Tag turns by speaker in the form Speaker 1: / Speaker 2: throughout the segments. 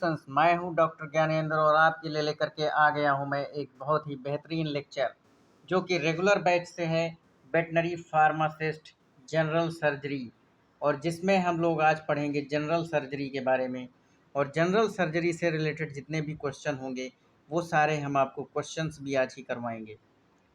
Speaker 1: मैं हूं डॉक्टर ज्ञानेंद्र और आपके लिए लेकर के आ गया हूं मैं एक बहुत ही बेहतरीन लेक्चर जो कि रेगुलर बैच से है वेटनरी फार्मासिस्ट जनरल सर्जरी और जिसमें हम लोग आज पढ़ेंगे जनरल सर्जरी के बारे में। और जनरल सर्जरी से रिलेटेड जितने भी क्वेश्चन होंगे वो सारे हम आपको क्वेश्चंस भी आज ही करवाएंगे।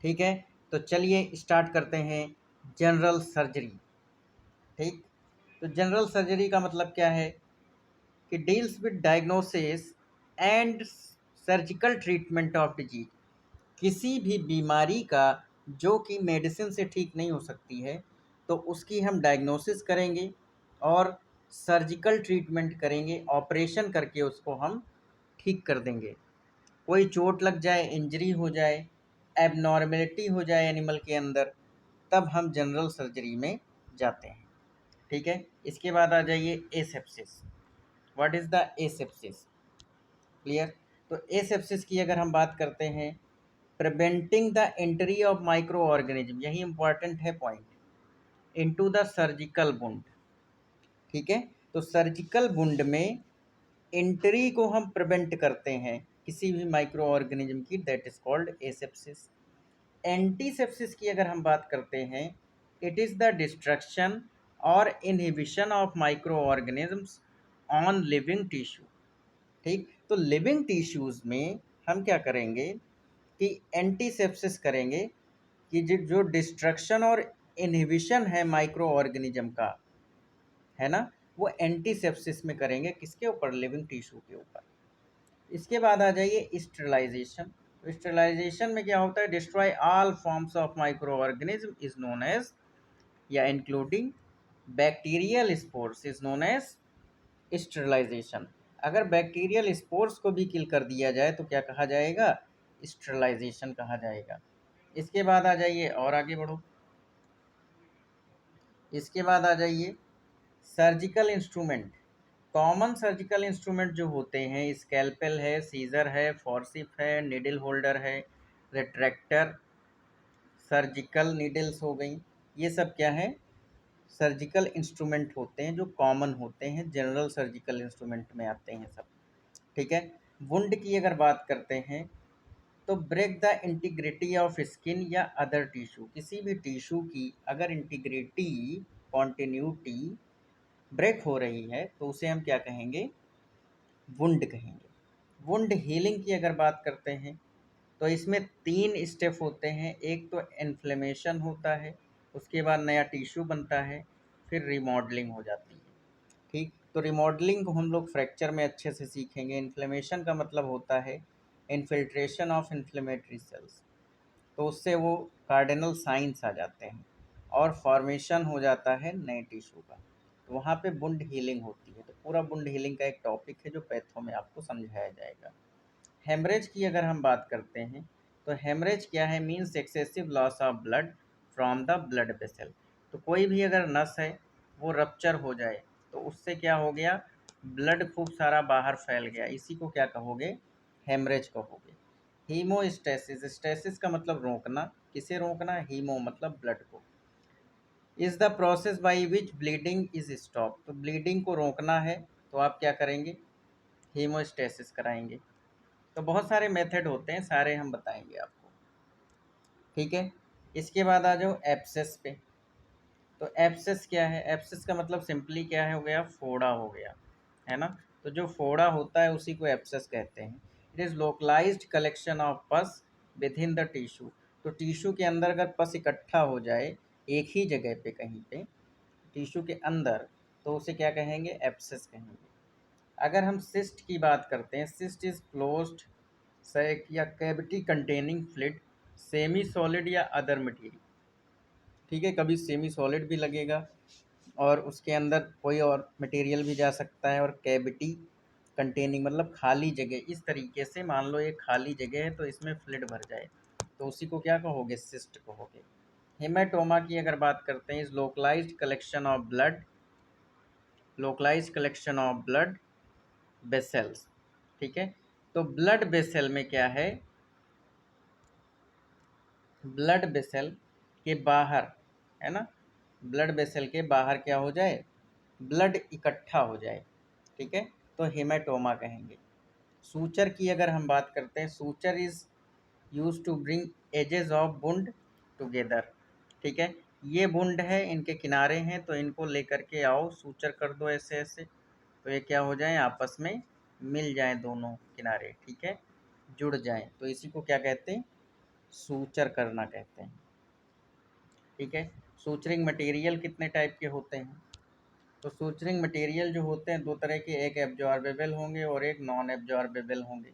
Speaker 1: ठीक है, तो चलिए स्टार्ट करते हैं जनरल सर्जरी। ठीक, तो जनरल सर्जरी का मतलब क्या है कि deals with diagnosis and surgical treatment of disease. किसी भी बीमारी का जो कि मेडिसिन से ठीक नहीं हो सकती है तो उसकी हम डायग्नोसिस करेंगे और सर्जिकल ट्रीटमेंट करेंगे, ऑपरेशन करके उसको हम ठीक कर देंगे। कोई चोट लग जाए, इंजरी हो जाए, एबनॉर्मेलिटी हो जाए एनिमल के अंदर, तब हम जनरल सर्जरी में जाते हैं। ठीक है, इसके बाद आ जाइए asepsis. What is the asepsis? Clear? तो एसेप्सिस की अगर हम बात करते हैं, preventing the entry of micro organism, यही इंपॉर्टेंट है point, into the surgical wound. ठीक है, तो सर्जिकल वुंड में एंट्री को हम प्रिवेंट करते हैं किसी भी माइक्रो ऑर्गेनिज्म की, that is called asepsis. Antisepsis की अगर हम बात करते हैं, इट इज़ द डिस्ट्रक्शन और inhibition of micro organisms on living tissue. ठीक, तो लिविंग टिश्यूज़ में हम क्या करेंगे कि एंटीसेप्सिस करेंगे कि जो डिस्ट्रक्शन और इनहिबिशन है माइक्रो ऑर्गेनिज्म का, है ना, वो एंटीसेप्सिस में करेंगे। किसके ऊपर? लिविंग टिश्यू के ऊपर। इसके बाद आ जाइए स्टेरिलाइजेशन। तो स्टेरिलाइजेशन में क्या होता है? Destroy all forms of micro organism is known as, या including bacterial spores is known as sterilization. अगर बैक्टीरियल स्पोर्स को भी किल कर दिया जाए तो क्या कहा जाएगा? स्टेरिलाइजेशन कहा जाएगा। इसके बाद आ जाइए और आगे बढ़ो। इसके बाद आ जाइए surgical instrument. Common surgical instrument जो होते हैं, स्कैल्पेल है, सीजर है, फॉर्सिप है, निडल होल्डर है, रिट्रैक्टर, सर्जिकल नीडल्स हो गई, ये सब क्या है? सर्जिकल इंस्ट्रूमेंट होते हैं जो कॉमन होते हैं, जनरल सर्जिकल इंस्ट्रूमेंट में आते हैं सब। ठीक है, वुंड की अगर बात करते हैं तो break the integrity of skin या अदर टिश्यू। किसी भी टिश्यू की अगर इंटीग्रिटी, कॉन्टिन्यूटी ब्रेक हो रही है तो उसे हम क्या कहेंगे? वुंड कहेंगे। वुंड हीलिंग की अगर बात करते हैं तो इसमें 3 स्टेप होते हैं। एक तो इन्फ्लेमेशन होता है, उसके बाद नया टिश्यू बनता है, फिर रिमॉडलिंग हो जाती है। ठीक, तो रिमॉडलिंग को हम लोग फ्रैक्चर में अच्छे से सीखेंगे। इन्फ्लेमेशन का मतलब होता है इन्फिल्ट्रेशन ऑफ इन्फ्लेमेटरी सेल्स, तो उससे वो कार्डिनल साइंस आ जाते हैं और फॉर्मेशन हो जाता है नए टिश्यू का, तो वहाँ पे वुंड हीलिंग होती है। तो पूरा वुंड हीलिंग का एक टॉपिक है जो पैथो में आपको समझाया जाएगा। हेमरेज की अगर हम बात करते हैं तो हेमरेज क्या है? Means excessive loss of blood from the blood vessel. तो कोई भी अगर नस है वो रप्चर हो जाए तो उससे क्या हो गया? ब्लड खूब सारा बाहर फैल गया, इसी को क्या कहोगे? हेमरेज कहोगे। हीमोस्टेसिस, स्टेसिस का मतलब रोकना, किसे रोकना? हीमो मतलब ब्लड को। Is the process by which bleeding is stop. तो ब्लीडिंग को रोकना है तो आप क्या करेंगे? हीमोस्टेसिस कराएंगे। तो बहुत सारे मेथड होते हैं, सारे हम बताएंगे आपको। ठीक है, इसके बाद आ जाओ एब्सेस पे। तो एब्सेस क्या है? एब्सेस का मतलब सिंपली क्या है? हो गया फोड़ा, हो गया, है ना। तो जो फोड़ा होता है उसी को एब्सेस कहते हैं। It is localised collection of pus within the tissue. तो टिश्यू के अंदर अगर पस इकट्ठा हो जाए एक ही जगह पे, कहीं पे टिश्यू के अंदर, तो उसे क्या कहेंगे? एब्सेस कहेंगे। अगर हम सिस्ट की बात करते हैं, सिस्ट इज क्लोज्ड सैक या cavity containing fluid, semi solid या अदर मटेरियल। ठीक है, कभी सेमी सॉलिड भी लगेगा और उसके अंदर कोई और मटेरियल भी जा सकता है, और कैविटी कंटेनिंग मतलब खाली जगह। इस तरीके से मान लो ये खाली जगह है तो इसमें फ्लूइड भर जाए तो उसी को क्या कहोगे? सिस्ट कहोगे। हेमाटोमा की अगर बात करते हैं, is localised collection of blood, localised collection of blood vessels. ठीक है, तो ब्लड वेसल में क्या है? ब्लड वेसल के बाहर, है ना, ब्लड वेसल के बाहर क्या हो जाए? ब्लड इकट्ठा हो जाए। ठीक है, तो हेमाटोमा कहेंगे। सूचर की अगर हम बात करते हैं, suture is use to bring edges of wound together. ठीक है, ये बुंड है, इनके किनारे हैं, तो इनको लेकर के आओ, सूचर कर दो ऐसे ऐसे, तो ये क्या हो जाए, आपस में मिल जाएं दोनों किनारे। ठीक है, जुड़ जाएं, तो इसी को क्या कहते हैं, सूचर करना कहते हैं। ठीक है, सूचरिंग मटेरियल कितने टाइप के होते हैं, तो सूचरिंग मटेरियल जो होते हैं दो तरह के, एक एब्जॉर्बेबल होंगे और एक नॉन एब्जॉर्बेबल होंगे।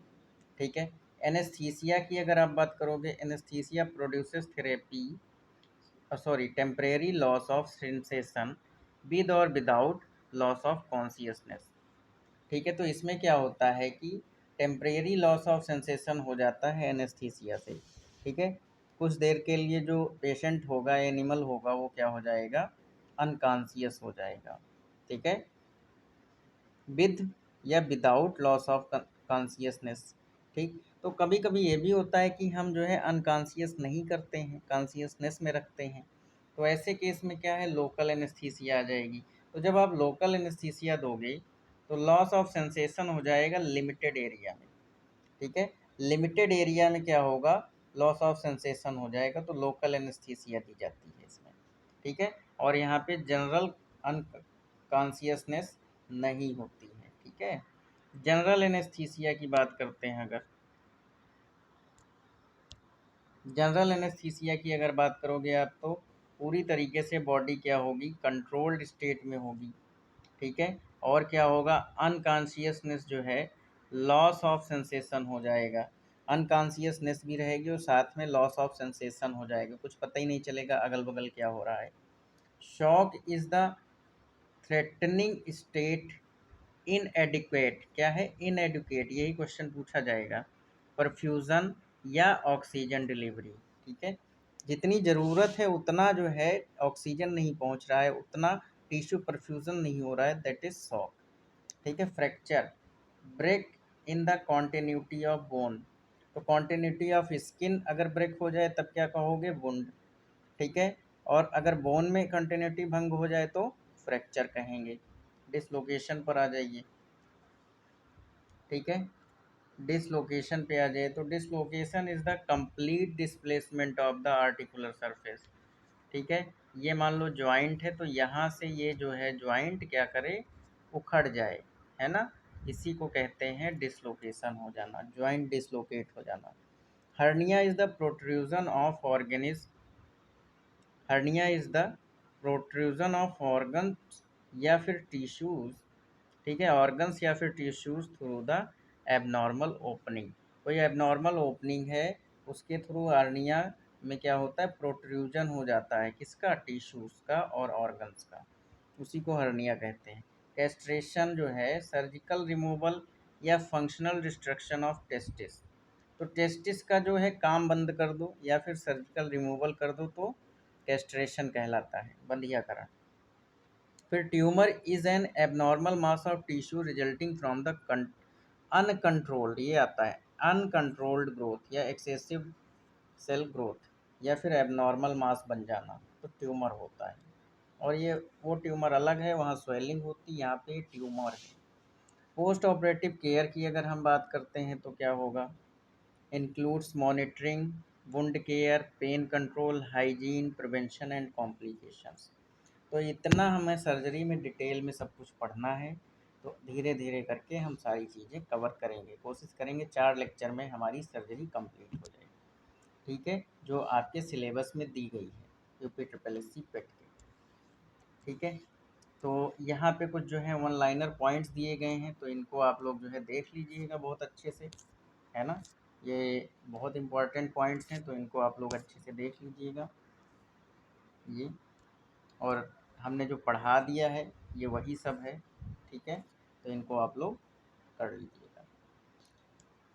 Speaker 1: ठीक है, एनेस्थीसिया की अगर आप बात करोगे, anaesthesia produces therapy sorry temporary loss of sensation with और विदाउट लॉस ऑफ कॉन्शियसनेस। ठीक है, तो इसमें क्या होता है कि टेम्परेरी लॉस ऑफ सेंसेशन हो जाता है एनेस्थीसिया से। ठीक है, कुछ देर के लिए जो पेशेंट होगा, एनिमल होगा, वो क्या हो जाएगा, अनकॉन्शियस हो जाएगा। ठीक है, विद या विदाउट लॉस ऑफ कॉन्शियसनेस। ठीक, तो कभी कभी ये भी होता है कि हम जो है अनकॉन्शियस नहीं करते हैं, कॉन्शियसनेस में रखते हैं, तो ऐसे केस में क्या है, लोकल एनेस्थीसिया आ जाएगी। तो जब आप लोकल एनेस्थीसिया दोगे तो लॉस ऑफ सेंसेशन हो जाएगा लिमिटेड एरिया में। ठीक है, लिमिटेड एरिया में क्या होगा, लॉस ऑफ सेंसेशन हो जाएगा, तो लोकल एनेस्थीसिया दी जाती है इसमें। ठीक है, और यहाँ पे जनरल अनकॉन्शियसनेस नहीं होती है। ठीक है, जनरल एनेस्थीसिया की बात करते हैं, अगर जनरल एनेस्थीसिया की अगर बात करोगे आप, तो पूरी तरीके से बॉडी क्या होगी, कंट्रोल्ड स्टेट में होगी। ठीक है, और क्या होगा, अनकॉन्शियसनेस जो है, लॉस ऑफ सेंसेशन हो जाएगा, अनकॉन्शियसनेस भी रहेगी और साथ में लॉस ऑफ सेंसेशन हो जाएगा, कुछ पता ही नहीं चलेगा अगल बगल क्या हो रहा है। Shock is the threatening state, इनएडिक्वेट क्या है, इनएडुकेट, यही क्वेश्चन पूछा जाएगा, परफ्यूज़न या ऑक्सीजन डिलीवरी। ठीक है, जितनी ज़रूरत है उतना जो है ऑक्सीजन नहीं पहुंच रहा है, उतना टिश्यू परफ्यूज़न नहीं हो रहा है, दैट इज शॉक। ठीक है, fracture, break in the continuity of bone, तो कॉन्टिन्यूटी ऑफ स्किन अगर ब्रेक हो जाए तब क्या कहोगे, वुंड। ठीक है, और अगर बोन में कंटिन्यूटी भंग हो जाए तो फ्रैक्चर कहेंगे। डिसलोकेशन पर आ जाइए। ठीक है, डिसलोकेशन पे आ जाए, तो dislocation is the complete displacement of the articular surface. ठीक है, ये मान लो ज्वाइंट है, तो यहाँ से ये जो है ज्वाइंट क्या करे, उखड़ जाए, है ना, इसी को कहते हैं डिसलोकेशन हो जाना, ज्वाइंट डिसलोकेट हो जाना। Hernia is the protrusion of organism, hernia is the protrusion of organs या फिर टिश्यूज। ठीक है, ऑर्गन्स या फिर tissues through the abnormal opening, कोई एबनॉर्मल ओपनिंग है उसके थ्रू हर्निया में क्या होता है, प्रोट्रूजन हो जाता है, किसका, टिश्यूज का और ऑर्गन्स का, उसी को हर्निया कहते हैं। कैस्ट्रेशन जो है, सर्जिकल रिमूवल या फंक्शनल डिस्ट्रक्शन ऑफ टेस्टिस, तो टेस्टिस का जो है काम बंद कर दो या फिर सर्जिकल रिमूवल कर दो, तो कैस्ट्रेशन कहलाता है, बंधियाकरण। फिर tumour is an abnormal mass of tissue resulting from the uncontrolled, ये आता है, अनकंट्रोल्ड ग्रोथ या एक्सेसिव सेल ग्रोथ, या फिर एबनॉर्मल मास बन जाना, तो ट्यूमर होता है। और ये वो ट्यूमर अलग है, वहाँ स्वेलिंग होती, यहाँ पे ट्यूमर है। पोस्ट ऑपरेटिव केयर की अगर हम बात करते हैं तो क्या होगा, includes monitoring, wound care, pain control, hygiene, prevention and complications. तो इतना हमें सर्जरी में डिटेल में सब कुछ पढ़ना है, तो धीरे धीरे करके हम सारी चीज़ें कवर करेंगे, कोशिश करेंगे 4 लेक्चर में हमारी सर्जरी कंप्लीट हो जाए। ठीक है, जो आपके सिलेबस में दी गई है, यूपी ट्रिपल एस सी पेट के। ठीक है, तो यहाँ पे कुछ जो है वन लाइनर पॉइंट्स दिए गए हैं, तो इनको आप लोग जो है देख लीजिएगा बहुत अच्छे से, है ना, ये बहुत इंपॉर्टेंट पॉइंट्स हैं, तो इनको आप लोग अच्छे से देख लीजिएगा। ये और हमने जो पढ़ा दिया है ये वही सब है। ठीक है, तो इनको आप लोग कर लीजिएगा।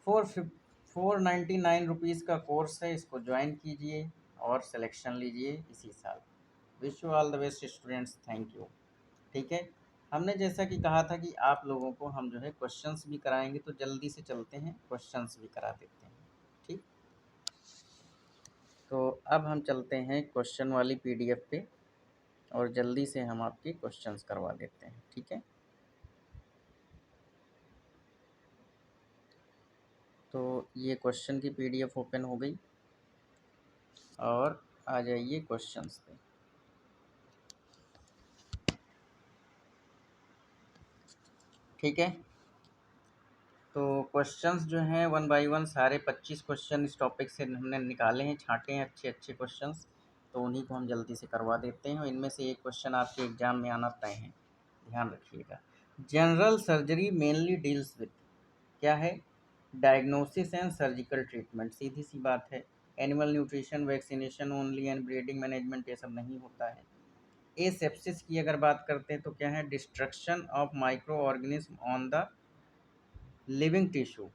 Speaker 1: 499 रुपीज़ का कोर्स है, इसको ज्वाइन कीजिए और सिलेक्शन लीजिए इसी साल। Wish you all the best students, thank you. ठीक है, हमने जैसा कि कहा था कि आप लोगों को हम जो है क्वेश्चंस भी कराएंगे, तो जल्दी से चलते हैं क्वेश्चंस भी करा देते हैं। ठीक, तो अब हम चलते हैं क्वेश्चन वाली पीडीएफ पे और जल्दी से हम आपके क्वेश्चंस करवा देते हैं। ठीक है, तो ये क्वेश्चन की पीडीएफ ओपन हो गई और आ जाइए क्वेश्चंस पे। ठीक है, तो क्वेश्चंस जो हैं वन बाय वन सारे 25 क्वेश्चन इस टॉपिक से हमने निकाले हैं, छांटे हैं अच्छे अच्छे क्वेश्चंस, तो उन्हीं को हम जल्दी से करवा देते हैं और इनमें से एक क्वेश्चन आपके एग्जाम में आना तय है, ध्यान रखिएगा। General surgery mainly deals with, क्या है, डायग्नोसिस एंड सर्जिकल ट्रीटमेंट, सीधी सी बात है। Animal nutrition, vaccination only and breeding management ये सब नहीं होता है। ए सेप्सिस की अगर बात करते हैं तो क्या है, destruction of micro organism on the living tissue,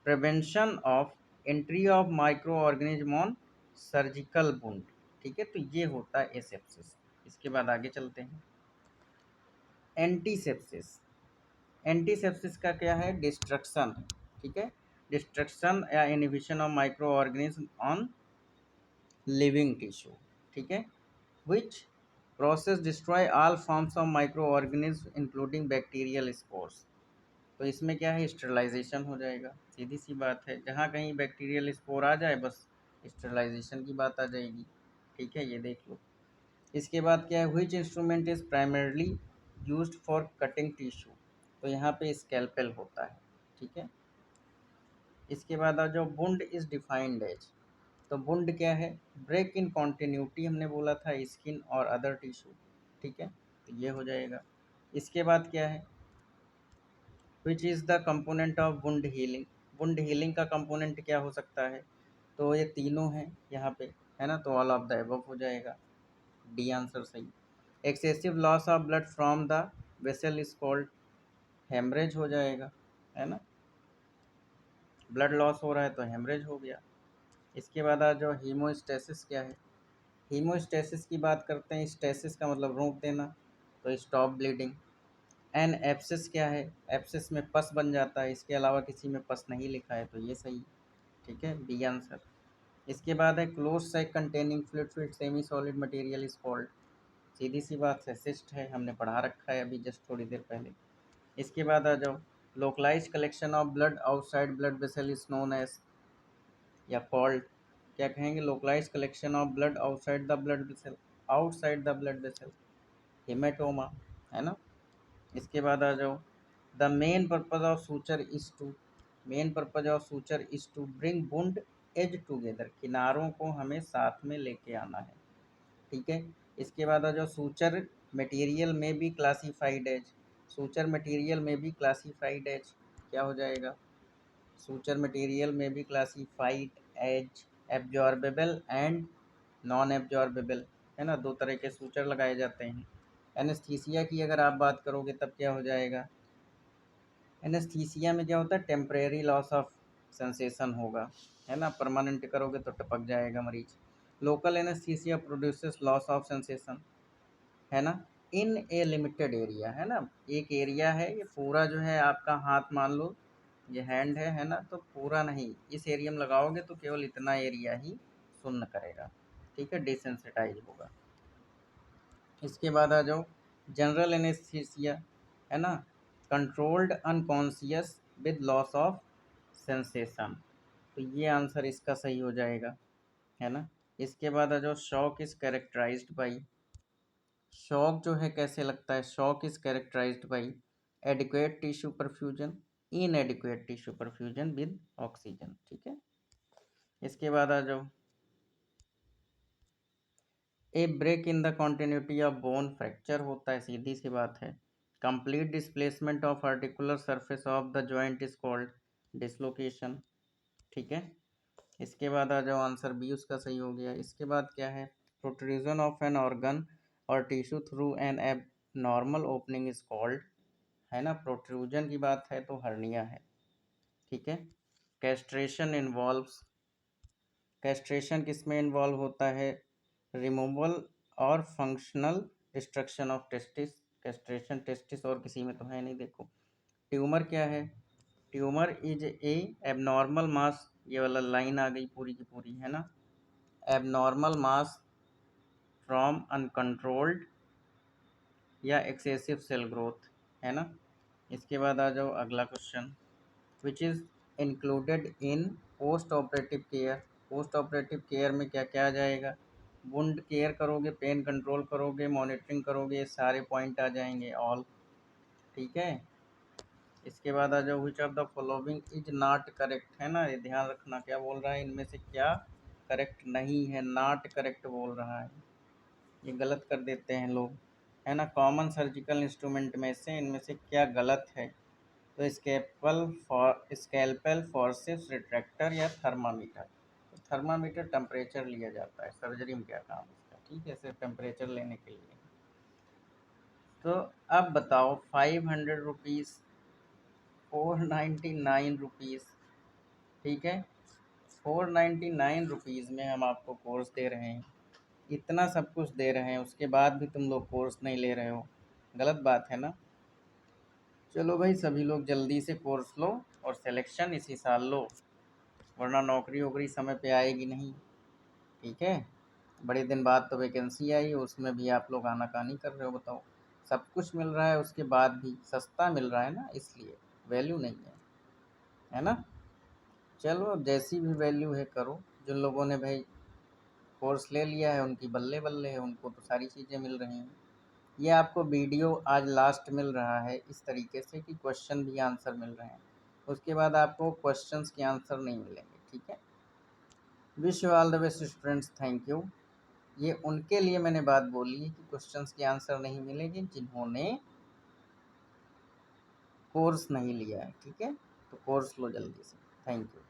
Speaker 1: prevention of entry of micro organism on surgical wound. ठीक है, तो ये होता है एसेप्सिस। इसके बाद आगे चलते हैं, एंटीसेप्सिस। एंटीसेप्सिस का क्या है, डिस्ट्रक्शन, ठीक है, डिस्ट्रक्शन या inhibition of micro organism on living tissue, ठीक है, which process destroy all forms of micro organism including bacterial spores. तो इसमें क्या है, स्टरलाइजेशन हो जाएगा, सीधी सी बात है, जहाँ कहीं बैक्टीरियल स्पोर आ जाए बस स्टरलाइजेशन की बात आ जाएगी। ठीक है, ये देख लो। इसके बाद क्या है, which instrument is primarily used for cutting tissue, तो यहाँ पे स्कैल्पेल होता है। ठीक है, इसके बाद जो वुंड इज डिफाइंड एज, तो वुंड क्या है, ब्रेक इन कॉन्टिन्यूटी हमने बोला था स्किन और अदर टिश्यू। ठीक है, तो ये हो जाएगा। इसके बाद क्या है, which is the component of wound healing, wound healing का कंपोनेंट क्या हो सकता है, तो ये तीनों हैं यहाँ पे, है ना, तो ऑल ऑफ द एबव हो जाएगा, डी आंसर सही। Excessive loss of blood from the vessel is called, haemorrhage हो जाएगा, है ना, ब्लड लॉस हो रहा है तो हेमरेज हो गया। इसके बाद आ जाओ, हीमोस्टेसिस क्या है, हीमोस्टेसिस की बात करते हैं, स्टेसिस का मतलब रोक देना, तो स्टॉप ब्लीडिंग। एन एप्सिस क्या है, एप्सिस में पस बन जाता है, इसके अलावा किसी में पस नहीं लिखा है, तो ये सही। ठीक है, बी आंसर। इसके बाद है close sac containing fluid fit semi solid material is called, सीधी सी बात है, सिस्ट है, हमने पढ़ा रखा है अभी जस्ट थोड़ी देर पहले। इसके बाद आ जाओ, localise collection of blood outside blood vessel is known as, या कॉल्ड, क्या कहेंगे, localise collection of blood outside the blood vessel, outside the blood vessel, haematoma, है ना। इसके बाद आ जाओ, the main purpose of suture is to, main purpose of suture is to bring wound edge together, किनारों को हमें साथ में लेके आना है। ठीक है, इसके बाद आ जाओ, सूचर मटेरियल में भी क्लासीफाइड एज, सूचर मटेरियल में भी क्लासीफाइड एज, क्या हो जाएगा, सूचर मटेरियल में भी classified as absorbable and non absorbable, है ना, दो तरह के सूचर लगाए जाते हैं। एनेस्थीसिया की अगर आप बात करोगे तब क्या हो जाएगा, एनेस्थीसिया में क्या होता है, टेम्परेरी लॉस ऑफ सेंसेशन होगा, है ना, परमानेंट करोगे तो टपक जाएगा मरीज। Local anaesthesia produces loss of sensation, है ना, इन ए लिमिटेड एरिया, है ना, एक एरिया है, ये पूरा जो है आपका हाथ मान लो, ये हैंड है ना, तो पूरा नहीं, इस एरिया में लगाओगे तो केवल इतना एरिया ही सुन्न करेगा। ठीक है, डिसेंसिटाइज होगा। इसके बाद आ जाओ, जनरल एनेस्थीसिया, है ना, controlled unconscious with loss of sensation, तो ये आंसर इसका सही हो जाएगा, है ना। इसके बाद आ जाओ, shock is characterized by, shock जो है कैसे लगता है, shock is characterized by adequate tissue perfusion, inadequate tissue perfusion with oxygen. ठीक है, इसके बाद आ जाओ, a break in the continuity of bone fracture होता है, सीधी सी बात है। Complete displacement of articular surface of the joint is called dislocation. ठीक है, इसके बाद आ जाओ, आंसर बी उसका सही हो गया। इसके बाद क्या है, प्रोट्रूजन ऑफ एन ऑर्गन और टिश्यू थ्रू एन एब नॉर्मल ओपनिंग इज कॉल्ड, है ना, प्रोट्रूजन की बात है तो हर्निया है। ठीक है, कैस्ट्रेशन इन्वॉल्व्स, कैस्ट्रेशन किस में इन्वॉल्व होता है, रिमूवल और functional destruction of testis, castration testis और किसी में तो है नहीं, देखो। ट्यूमर क्या है, ट्यूमर इज ए एबनॉर्मल मास, ये वाला लाइन आ गई पूरी की पूरी, है ना, एबनॉर्मल मास फ्रॉम अनकंट्रोल्ड या एक्सेसिव सेल ग्रोथ, है ना। इसके बाद आ जाओ अगला question, which is included in post operative care. Post operative care में क्या क्या आ जाएगा? वुंड केयर करोगे, पेन कंट्रोल करोगे, मॉनिटरिंग करोगे, ये सारे पॉइंट आ जाएंगे ऑल। ठीक है, इसके बाद आ जाओ, which of the following is not correct, है ना, ये ध्यान रखना क्या बोल रहा है, इनमें से क्या करेक्ट नहीं है, नॉट करेक्ट बोल रहा है, ये गलत कर देते हैं लोग, है ना। कॉमन सर्जिकल इंस्ट्रूमेंट में से इनमें से क्या गलत है? तो स्कैल्पेल, फॉर्सेप्स, रिट्रैक्टर या थर्मामीटर। तो थर्मामीटर टेम्परेचर लिया जाता है, सर्जरी में क्या काम है इसका, ठीक है, सिर्फ टेम्परेचर लेने के लिए। तो अब बताओ, 500 रुपीज़, 499 रुपीज़, ठीक है, 499 रुपीज़ में हम आपको कोर्स दे रहे हैं, इतना सब कुछ दे रहे हैं, उसके बाद भी तुम लोग कोर्स नहीं ले रहे हो, गलत बात है ना। चलो भाई, सभी लोग जल्दी से कोर्स लो और सिलेक्शन इसी साल लो, वरना नौकरी वोकरी समय पे आएगी नहीं। ठीक है, बड़े दिन बाद तो वैकेंसी आई, उसमें भी आप लोग आनाकानी कर रहे हो, बताओ। सब कुछ मिल रहा है उसके बाद भी सस्ता मिल रहा है ना, इसलिए वैल्यू नहीं है ना। चलो, अब जैसी भी वैल्यू है करो, जिन लोगों ने भाई कोर्स ले लिया है उनकी बल्ले बल्ले है, उनको तो सारी चीज़ें मिल रही हैं। ये आपको वीडियो आज लास्ट मिल रहा है इस तरीके से कि क्वेश्चन भी आंसर मिल रहे हैं, उसके बाद आपको क्वेश्चंस के आंसर नहीं मिलेंगे। ठीक है, wish you all the best students, thank you. ये उनके लिए मैंने बात बोली है कि क्वेश्चंस के आंसर नहीं मिलेंगे जिन्होंने कोर्स नहीं लिया है। ठीक है, तो कोर्स लो जल्दी से, थैंक यू।